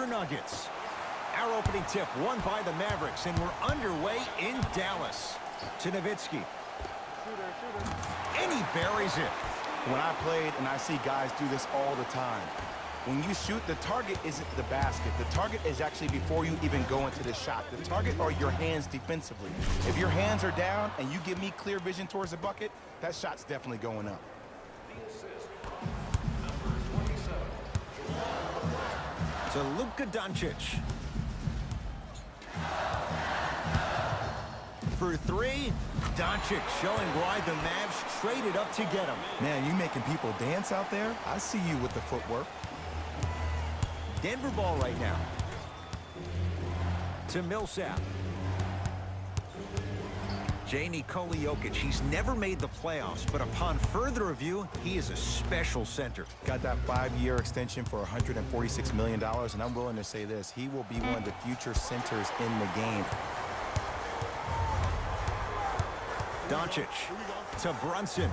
Denver Nuggets. Our opening tip won by the Mavericks, and we're underway in Dallas. To Nowitzki. And he buries it. When I played, and I see guys do this all the time, when you shoot, the target isn't the basket. The target is actually before you even go into the shot. The target are your hands defensively. If your hands are down and you give me clear vision towards the bucket, that shot's definitely going up. To Luka Doncic. For three, Doncic showing why the Mavs traded up to get him. Man, you making people dance out there? I see you with the footwork. Denver ball right now. To Millsap. Nikola Jokic, he's never made the playoffs, but upon further review, he is a special center. Got that 5-year extension for $146 million, and I'm willing to say this, he will be one of the future centers in the game. Doncic to Brunson.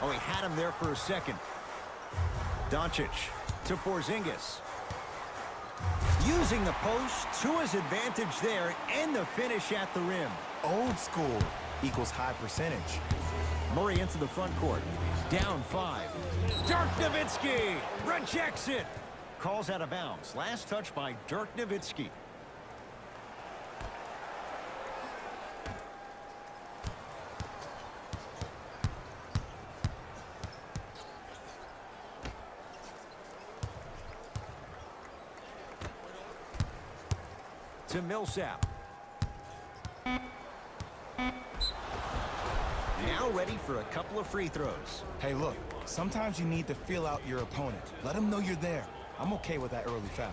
Oh, he had him there for a second. Doncic to Porzingis. Using the post to his advantage there, and the finish at the rim. Old school equals high percentage. Murray into the front court. Down 5. Dirk Nowitzki rejects it. Calls out of bounds. Last touch by Dirk Nowitzki. To Millsap. Now ready for a couple of free throws. Hey, look, sometimes you need to feel out your opponent. Let them know you're there. I'm okay with that early foul.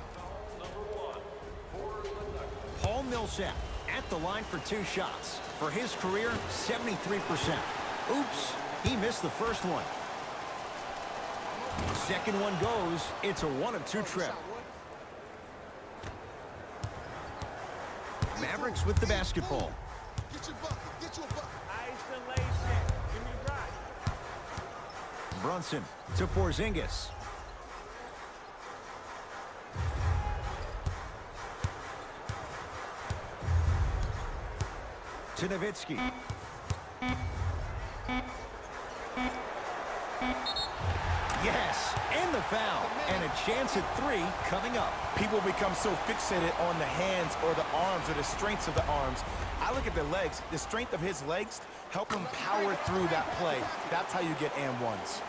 Paul Millsap at the line for 2 shots. For his career, 73%. Oops, he missed the first one. Second one goes. It's a 1 of 2 trip. Mavericks with the basketball. Get your bucket. Get your bucket. Isolation. Give me right. Brunson to Porzingis. To Nowitzki. Yes, and the foul. And a chance at 3 coming up. People become so fixated on the hands or the arms or the strengths of the arms. I look at the legs. The strength of his legs help him power through that play. That's how you get and ones.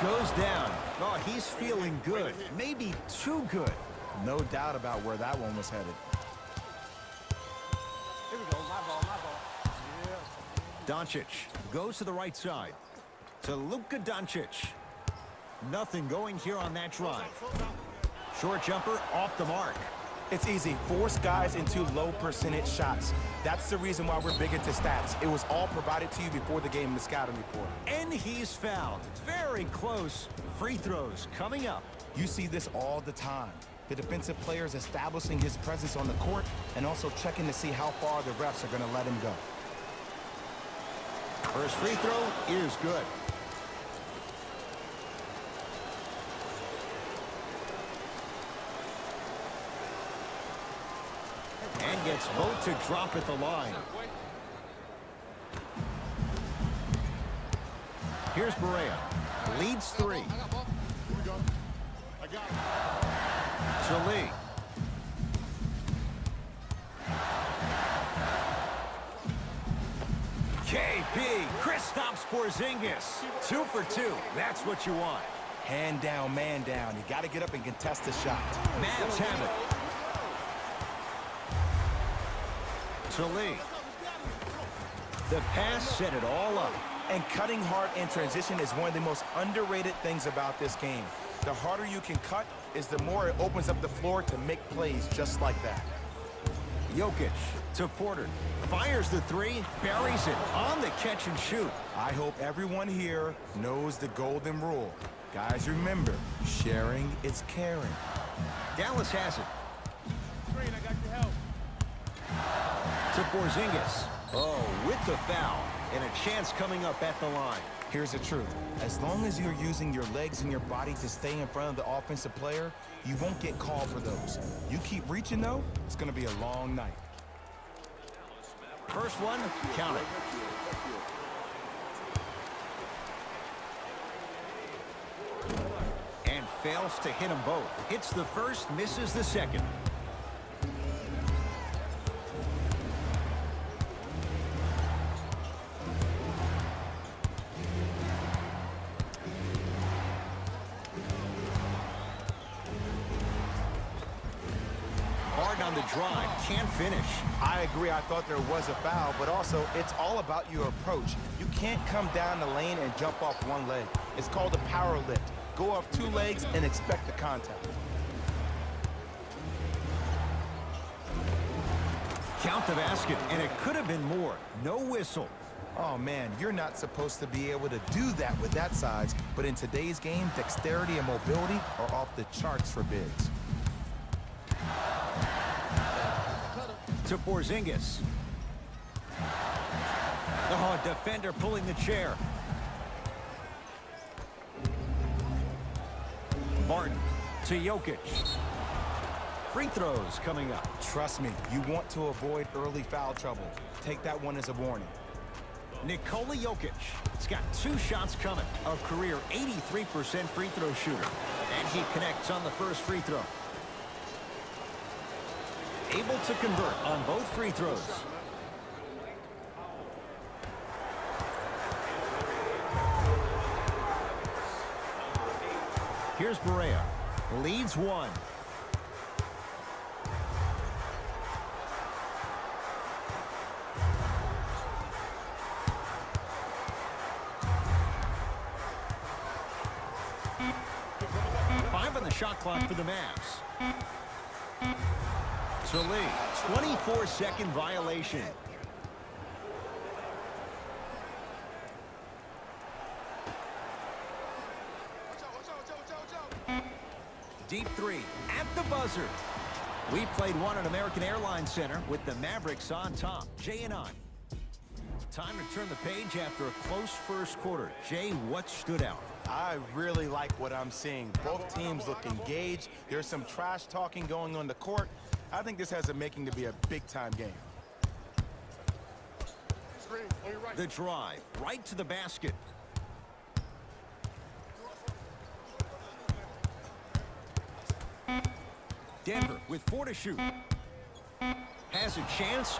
Goes down. Oh, he's feeling good. Maybe too good. No doubt about where that one was headed. Here we go. My ball. Yeah. Doncic goes to the right side. To Luka Doncic. Nothing going here on that drive. Short jumper off the mark. It's easy. Force guys into low percentage shots. That's the reason why we're big into stats. It was all provided to you before the game in the scouting report. And he's fouled. Very close. Free throws coming up. You see this all the time. The defensive players establishing his presence on the court and also checking to see how far the refs are going to let him go. First free throw is good. And gets both to drop at the line. Here's Barea. Leads 3. To Lee. KP. Chris stops Porzingis. 2 for 2. That's what you want. Hand down, man down. You got to get up and contest the shot. Mavs have it. To Lee. The pass set it all up. And cutting hard in transition is one of the most underrated things about this game. The harder you can cut is the more it opens up the floor to make plays just like that. Jokic to Porter. Fires the three, buries it on the catch and shoot. I hope everyone here knows the golden rule. Guys, remember, sharing is caring. Dallas has it. Screen, I got your help. To Porzingis. Oh, with the foul. And a chance coming up at the line. Here's the truth. As long as you're using your legs and your body to stay in front of the offensive player, you won't get called for those. You keep reaching, though, it's going to be a long night. First one, count it. And fails to hit them both. Hits the first, misses the second. Hard on the drive, can't finish. I agree. I thought there was a foul, but also it's all about your approach. You can't come down the lane and jump off one leg. It's called a power lift. Go off two legs and expect the contact. Count the basket, and it could have been more. No whistle. Oh, man, you're not supposed to be able to do that with that size, but in today's game, dexterity and mobility are off the charts for bigs. To Porzingis. Oh, defender pulling the chair. Barton to Jokic. Free throws coming up. Trust me, you want to avoid early foul trouble. Take that one as a warning. Nikola Jokic. He's got 2 shots coming. A career 83% free throw shooter. And he connects on the first free throw. Able to convert on both free throws. Here's Barea. Leads one. Five on the shot clock for the Mavs. To Lee, 24-second violation. Deep three at the buzzer. We played one at American Airlines Center with the Mavericks on top. Jay and I. Time to turn the page after a close first quarter. Jay, what stood out? I really like what I'm seeing. Both teams look engaged. There's some trash talking going on the court. I think this has a making to be a big-time game. Screen, on your right. The drive, right to the basket. Denver with 4 to shoot. Has a chance.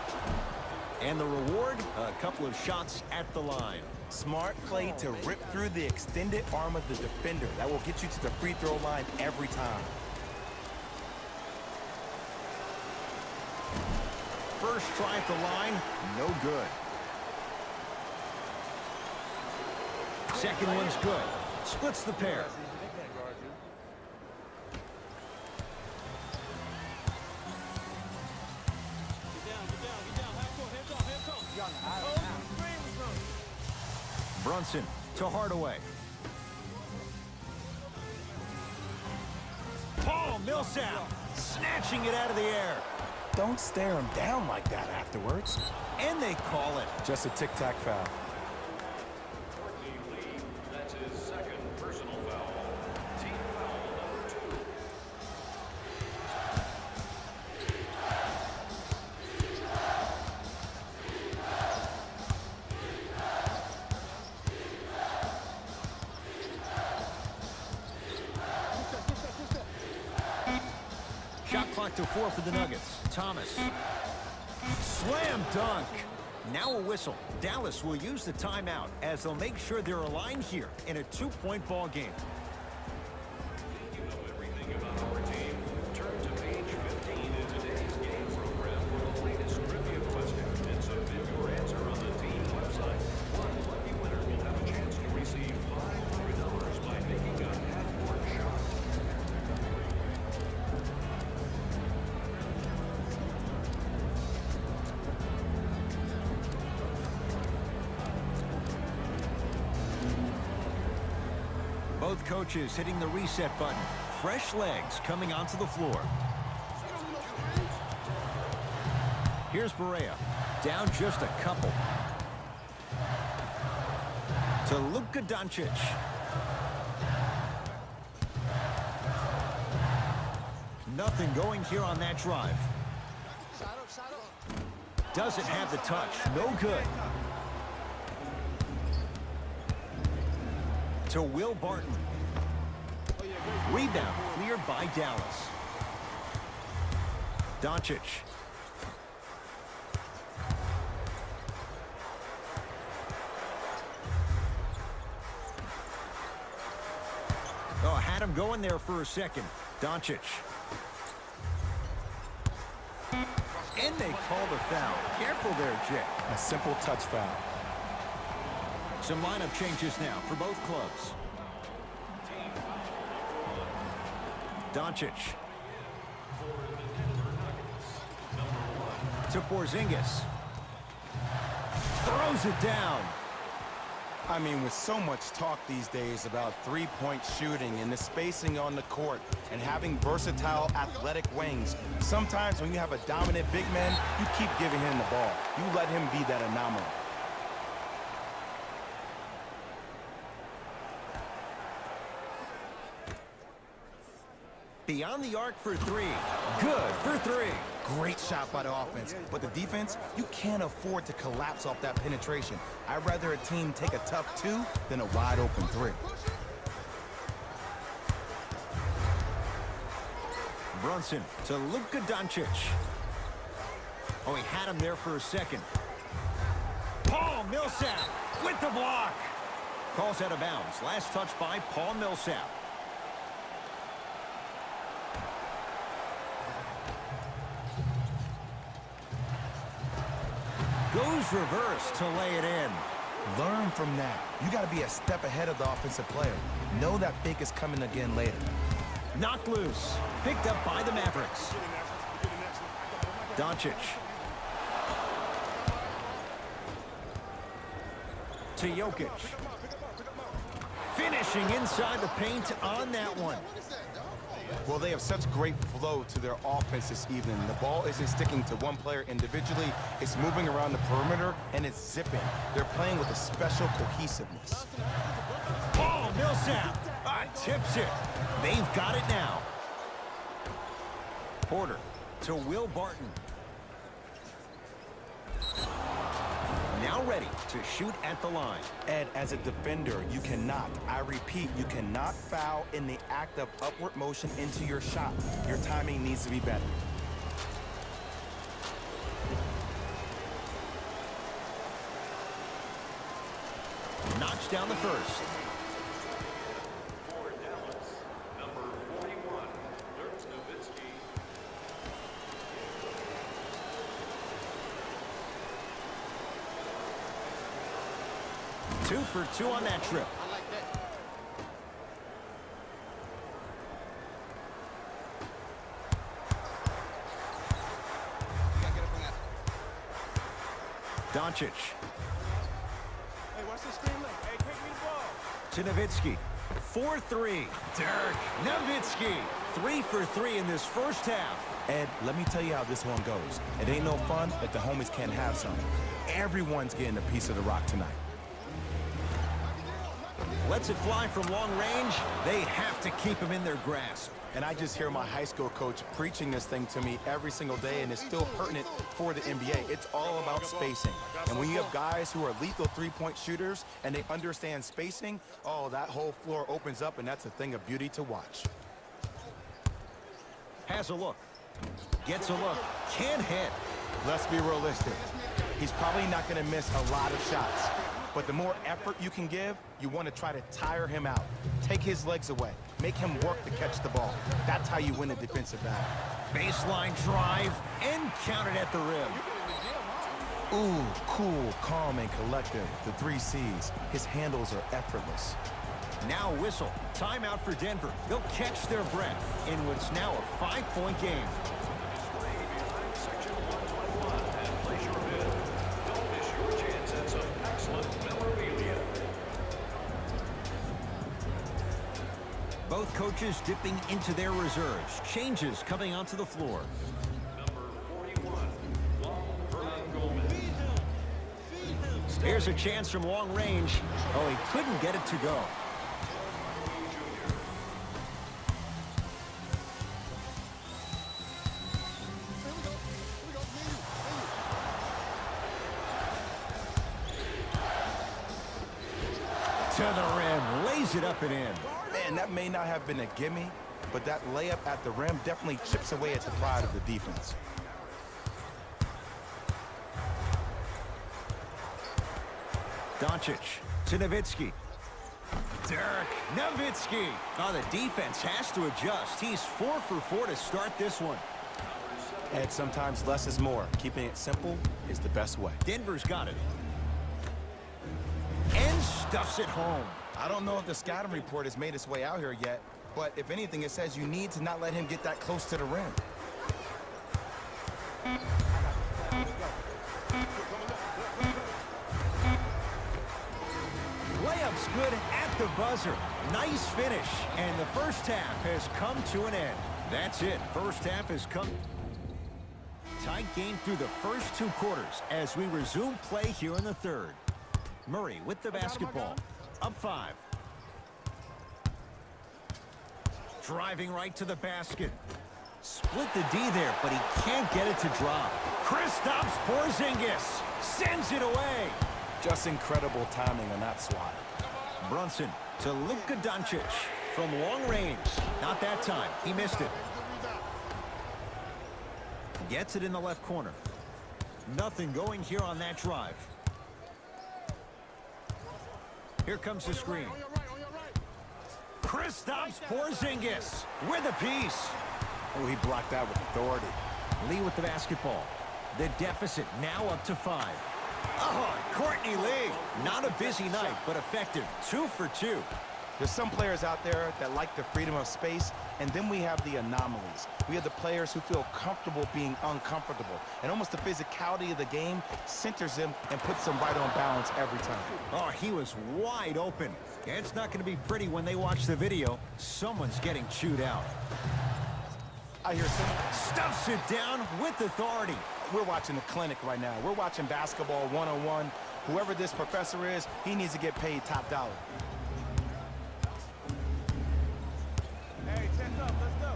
And the reward, a couple of shots at the line. Smart play to rip through the extended arm of the defender. That will get you to the free throw line every time. First try at the line, no good. Second one's good. Splits the pair. Brunson to Hardaway. Paul Millsap snatching it out of the air. Don't stare him down like that afterwards. And they call it. Just a tic-tac foul. That's his second personal foul. Team foul number 2. Shot clock to 4 for the Nuggets. Thomas. Slam dunk. Now a whistle. Dallas will use the timeout as they'll make sure they're aligned here in a 2-point ball game. You know everything about our team. Turn to page 15 in today's game program for the latest trivia question and submit your answer on the team website. One lucky winner will have a chance to receive $500 by making a half-court shot. Both coaches hitting the reset button. Fresh legs coming onto the floor. Here's Barea. Down just a couple. To Luka Doncic. Nothing going here on that drive. Doesn't have the touch. No good. To Will Barton. Rebound cleared by Dallas. Doncic. Oh, had him going there for a second. Doncic. And they called a foul. Careful there, Jay. A simple touch foul. Some lineup changes now for both clubs. Doncic. To Porzingis. Throws it down. I mean, with so much talk these days about three-point shooting and the spacing on the court and having versatile athletic wings, sometimes when you have a dominant big man, you keep giving him the ball. You let him be that anomaly. Beyond the arc for three. Good for three. Great shot by the offense, but the defense, you can't afford to collapse off that penetration. I'd rather a team take a tough two than a wide open three. Brunson to Luka Doncic. Oh, he had him there for a second. Paul Millsap with the block. Calls out of bounds. Last touch by Paul Millsap. Goes reverse to lay it in. Learn from that. You got to be a step ahead of the offensive player. Know that big is coming again later. Knocked loose. Picked up by the Mavericks. Doncic. To Jokic. Finishing inside the paint on that one. Well, they have such great flow to their offense this evening. The ball isn't sticking to one player individually. It's moving around the perimeter, and it's zipping. They're playing with a special cohesiveness. Paul Millsap tips it. They've got it now. Porter to Will Barton. Now ready to shoot at the line. Ed, as a defender, you cannot, I repeat, you cannot foul in the act of upward motion into your shot. Your timing needs to be better. Knocks down the first. For Dallas, number 41, Dirk Nowitzki. 2 for 2 on that trip. I like that. Gotta get up on that. Doncic Hey, watch this screen look. Hey, quick me the ball. to Nowitzki. 4-3. Dirk Nowitzki. 3 for 3 in this first half. Ed, let me tell you how this one goes. It ain't no fun if the homies can't have some. Everyone's getting a piece of the rock tonight. Lets it fly from long range. They have to keep him in their grasp. And I just hear my high school coach preaching this thing to me every single day, and it's still pertinent for the NBA. It's all about spacing. And when you have guys who are lethal three-point shooters and they understand spacing, oh, that whole floor opens up, and that's a thing of beauty to watch. Has a look. Gets a look. Can't hit. Let's be realistic. He's probably not going to miss a lot of shots. But the more effort you can give, you want to try to tire him out. Take his legs away. Make him work to catch the ball. That's how you win a defensive battle. Baseline drive and counted at the rim. Ooh, cool, calm, and collective. The 3 C's. His handles are effortless. Now whistle. Timeout for Denver. They'll catch their breath in what's now a 5-point game. Section 121 and place your bid. Don't miss your chance at some excellent memorabilia. Both coaches dipping into their reserves. Changes coming onto the floor. Number 41, Juan Gomez. Here's a chance from long range. Oh, he couldn't get it to go. To the rim, lays it up and in. Man, that may not have been a gimme, but that layup at the rim definitely chips away at the pride of the defense. Doncic to Nowitzki. Dirk Nowitzki. Oh, the defense has to adjust. He's 4 for 4 to start this one. And sometimes less is more. Keeping it simple is the best way. Denver's got it. And stuffs it home. I don't know if the scouting report has made its way out here yet, but if anything, it says you need to not let him get that close to the rim. Layup's good at the buzzer. Nice finish. And the first half has come to an end. That's it. First half has come. Tight game through the first 2 quarters as we resume play here in the third. Murray with the basketball. Up 5. Driving right to the basket. Split the D there, but he can't get it to drop. Kristaps Porzingis sends it away. Just incredible timing on that swat. Brunson to Luka Doncic from long range. Not that time. He missed it. Gets it in the left corner. Nothing going here on that drive. Here comes the screen. Kristaps Porzingis with a piece. Oh, he blocked that with authority. Lee with the basketball. The deficit now up to 5. Oh, Courtney Lee. Not a busy night, but effective. 2 for 2. There's some players out there that like the freedom of space, and then we have the anomalies. We have the players who feel comfortable being uncomfortable, and almost the physicality of the game centers them and puts them right on balance every time. Oh, he was wide open. And it's not going to be pretty when they watch the video. Someone's getting chewed out. I hear some. Stuffs it down with authority. We're watching the clinic right now. We're watching basketball one-on-one. Whoever this professor is, he needs to get paid top dollar. Hey, check up. Let's go.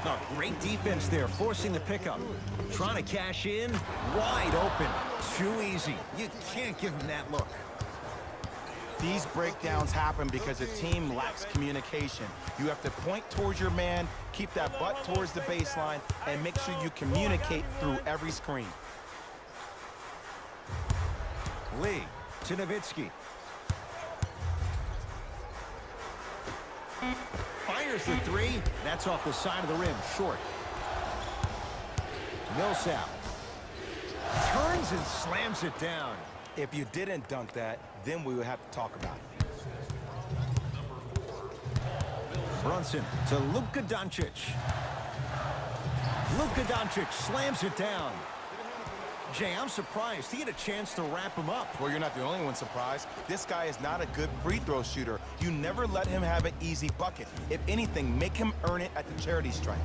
Oh, great defense there, forcing the pickup. Trying to cash in, wide open. Too easy. You can't give him that look. These breakdowns happen because the team lacks communication. You have to point towards your man, keep that butt towards the baseline, and make sure you communicate through every screen. Lee to Nowitzki. Fires the 3. That's off the side of the rim, short. Millsap turns and slams it down. If you didn't dunk that, then we would have to talk about it. Brunson to Luka Doncic. Luka Doncic slams it down. Jay, I'm surprised he had a chance to wrap him up. Well, you're not the only one surprised. This guy is not a good free throw shooter. You never let him have an easy bucket. If anything, make him earn it at the charity stripe.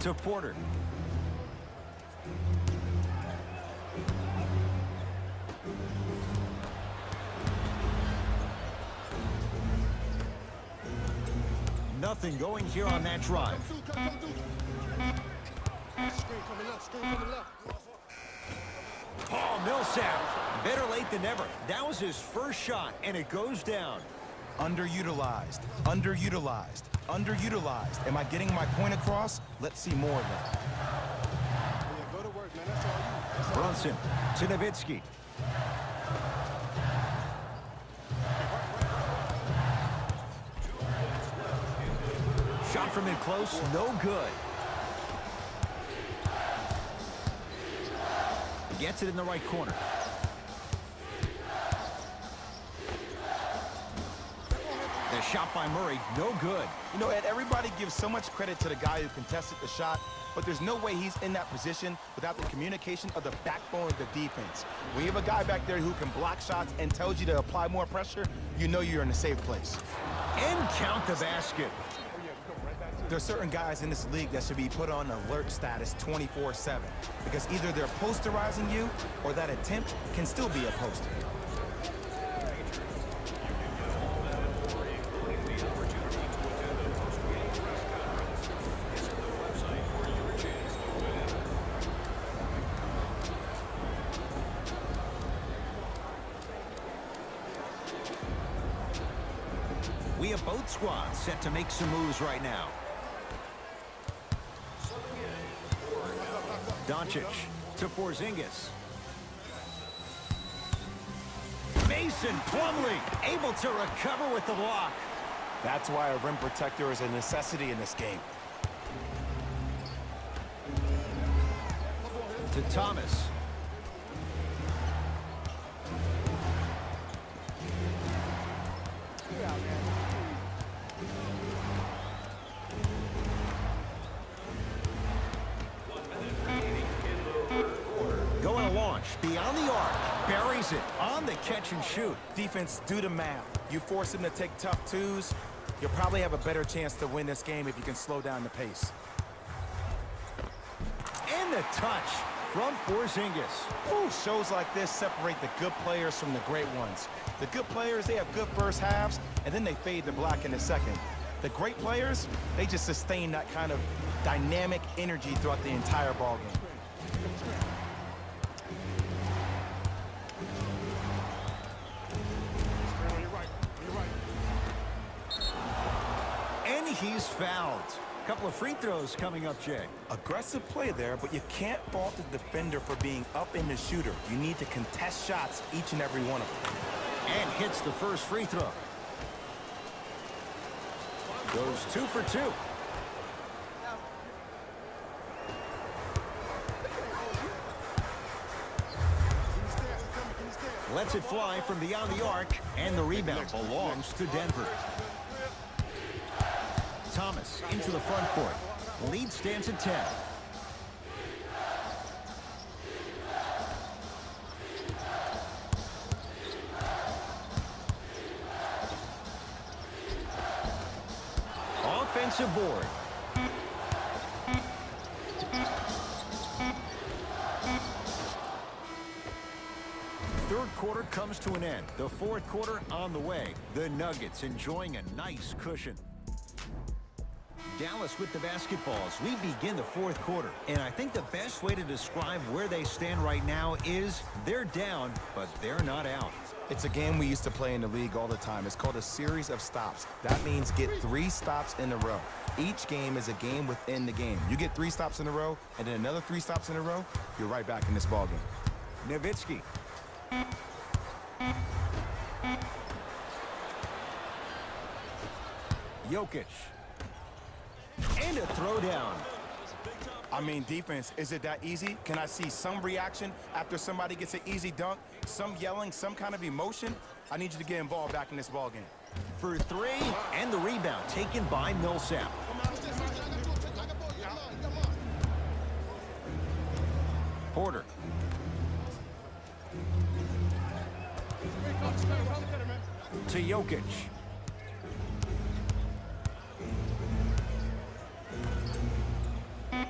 To Porter. Nothing going here on that drive. Oh, Millsap. Better late than never. That was his first shot, and it goes down. Underutilized, underutilized, underutilized. Am I getting my point across? Let's see more of that. Go to work, man. That's all you. That's all Brunson to Nowitzki. Shot from in close, no good. Gets it in the right corner. The shot by Murray, no good. You know, Ed, everybody gives so much credit to the guy who contested the shot, but there's no way he's in that position without the communication of the backbone of the defense. When you have a guy back there who can block shots and tells you to apply more pressure, you know you're in a safe place. And count the basket. There's certain guys in this league that should be put on alert status 24/7 because either they're posterizing you or that attempt can still be a poster. We have both squads set to make some moves right now. Doncic to Porzingis. Mason Plumlee able to recover with the block. That's why a rim protector is a necessity in this game. To Thomas. Going to launch beyond the arc. Buries it on the catch and shoot. Defense, do the math. You force him to take tough twos, you'll probably have a better chance to win this game if you can slow down the pace. And the touch from Porzingis. Ooh, shows like this separate the good players from the great ones. The good players, they have good first halves, and then they fade to black in the second. The great players, they just sustain that kind of dynamic energy throughout the entire ballgame. And he's fouled. A couple of free throws coming up, Jay. Aggressive play there, but you can't fault the defender for being up in the shooter. You need to contest shots, each and every one of them. And hits the first free throw. Goes 2 for 2. Lets it fly from beyond the arc, and the rebound belongs to Denver. Thomas into the front court. Lead stands at 10. Offensive board. Third quarter comes to an end. The fourth quarter on the way. The Nuggets enjoying a nice cushion. Dallas with the basketballs. We begin the fourth quarter. And I think the best way to describe where they stand right now is they're down, but they're not out. It's a game we used to play in the league all the time. It's called a series of stops. That means get 3 stops in a row. Each game is a game within the game. You get 3 stops in a row, and then another 3 stops in a row, you're right back in this ballgame. Nowitzki. Jokic. And a throwdown. I mean, defense, is it that easy? Can I see some reaction after somebody gets an easy dunk? Some yelling, some kind of emotion? I need you to get involved back in this ballgame. For 3, and the rebound taken by Millsap. Porter. To Jokic.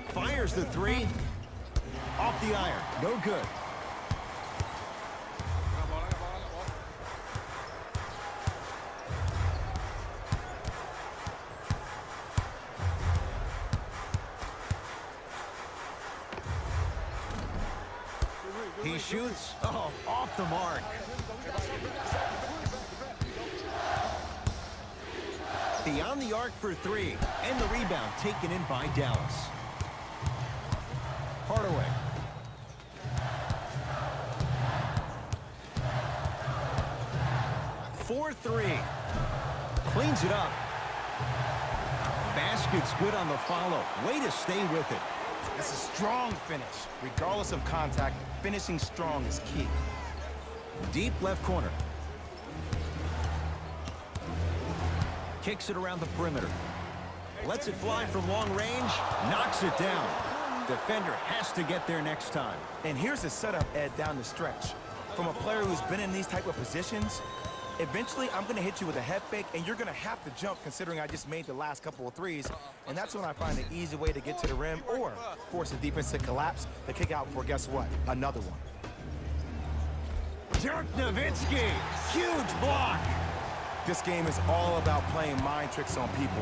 Fires the 3. Off the iron. No good. He shoots. Oh, off the mark. Beyond the arc for 3. And the rebound taken in by Dallas. Hardaway. For 3. Cleans it up. Basket's good on the follow. Way to stay with it. That's a strong finish. Regardless of contact, finishing strong is key. Deep left corner. Kicks it around the perimeter. Lets it fly from long range. Knocks it down. Defender has to get there next time. And here's the setup, Ed, down the stretch. From a player who's been in these type of positions, eventually I'm going to hit you with a head fake, and you're going to have to jump considering I just made the last couple of threes. And that's when I find an easy way to get to the rim or force the defense to collapse to kick out for, guess what, another one. Dirk Nowitzki, huge block. This game is all about playing mind tricks on people.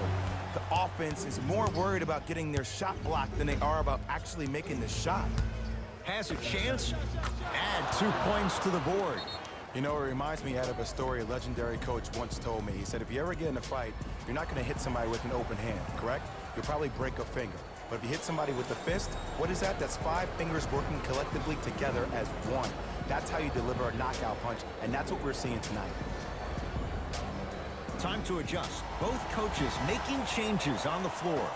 The offense is more worried about getting their shot blocked than they are about actually making the shot. Has a chance. Add 2 points to the board. You know, it reminds me, Ed, of a story a legendary coach once told me. He said, if you ever get in a fight, you're not going to hit somebody with an open hand, correct? You'll probably break a finger. But if you hit somebody with the fist, what is that? That's 5 fingers working collectively together as one. That's how you deliver a knockout punch, and that's what we're seeing tonight. Time to adjust. Both coaches making changes on the floor.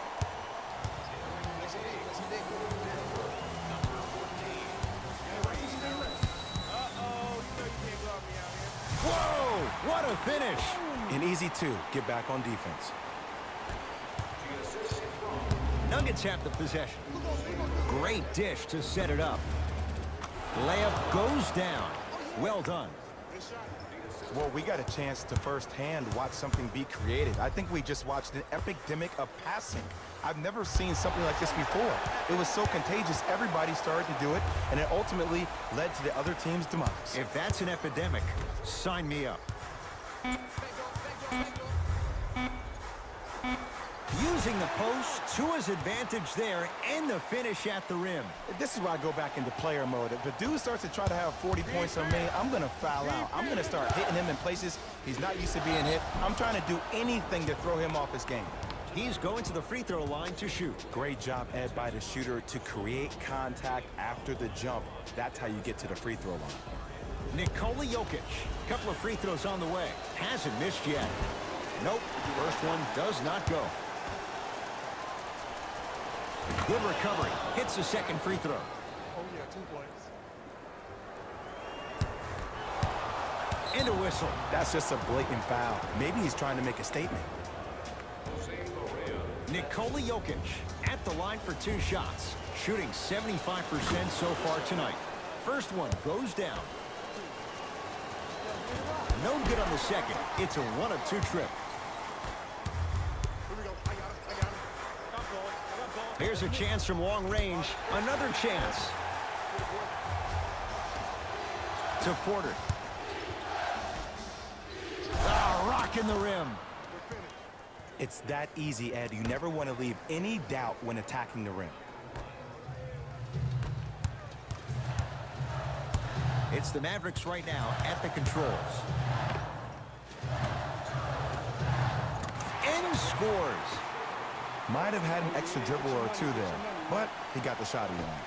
Whoa! What a finish! An easy 2. Get back on defense. Nuggets have the possession. Great dish to set it up. Layup goes down. Well done. Well, we got a chance to firsthand watch something be created. I think we just watched an epidemic of passing. I've never seen something like this before. It was so contagious, everybody started to do it, and it ultimately led to the other team's demise. If that's an epidemic, sign me up. Using the post to his advantage there and the finish at the rim. This is why I go back into player mode. If the dude starts to try to have 40 points on me, I'm going to foul out. I'm going to start hitting him in places he's not used to being hit. I'm trying to do anything to throw him off his game. He's going to the free throw line to shoot. Great job, Ed, by the shooter to create contact after the jump. That's how you get to the free throw line. Nikola Jokic. Couple of free throws on the way. Hasn't missed yet. Nope. First one does not go. Good recovery. Hits the second free throw. Oh, yeah, 2 points. And a whistle. That's just a blatant foul. Maybe he's trying to make a statement. Nikola Jokic at the line for 2 shots. Shooting 75% so far tonight. First one goes down. No good on the second. It's a 1 of 2 trip. Here we go. I got him. I got ball. I got ball. Here's a chance from long range. Another chance. To Porter. Ah, rocking the rim. It's that easy, Ed. You never want to leave any doubt when attacking the rim. It's the Mavericks right now at the controls. And scores. Might have had an extra dribble or 2 there, but he got the shot he wanted.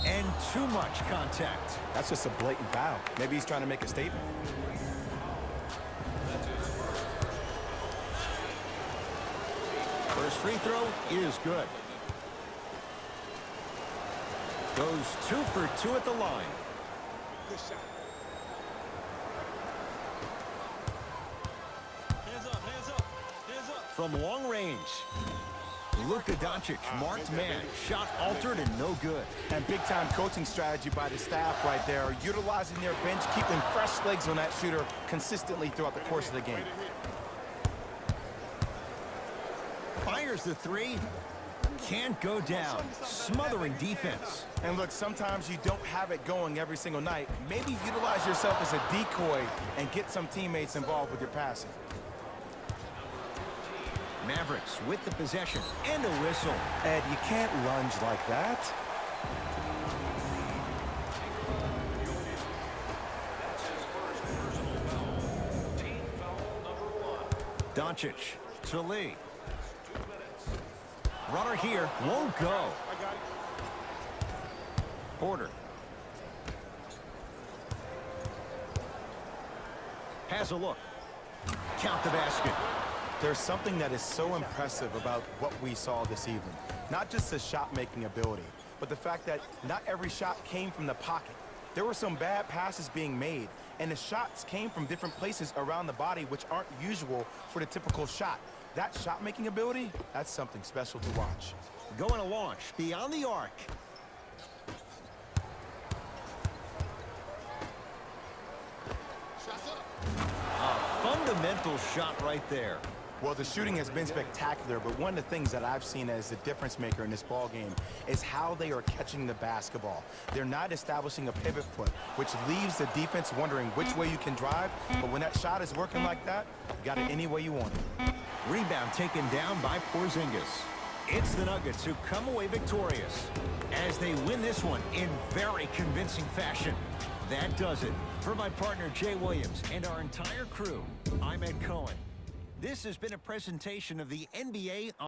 And too much contact. That's just a blatant foul. Maybe he's trying to make a statement. First free throw is good. Goes 2 for 2 at the line. Good shot. Hands up, hands up, hands up. From long range. Luka Doncic, marked man. Shot altered and no good. And big-time coaching strategy by the staff right there, utilizing their bench, keeping fresh legs on that shooter consistently throughout the course of the game. Fires the 3. Can't go down. Smothering defense. And look, sometimes you don't have it going every single night. Maybe utilize yourself as a decoy and get some teammates involved with your passing. Mavericks with the possession and a whistle. Ed, you can't lunge like that. Doncic to Lee. Runner here won't go. I got it. Porter. Has a look. Count the basket. There's something that is so impressive about what we saw this evening. Not just the shot-making ability, but the fact that not every shot came from the pocket. There were some bad passes being made, and the shots came from different places around the body, which aren't usual for the typical shot. That shot-making ability, that's something special to watch. Going to launch beyond the arc. Shots up. Fundamental shot right there. Well, the shooting has been spectacular, but one of the things that I've seen as the difference maker in this ball game is how they are catching the basketball. They're not establishing a pivot foot, which leaves the defense wondering which way you can drive, but when that shot is working like that, you got it any way you want it. Rebound taken down by Porzingis. It's the Nuggets who come away victorious as they win this one in very convincing fashion. That does it. For my partner, Jay Williams, and our entire crew, I'm Ed Cohen. This has been a presentation of the NBA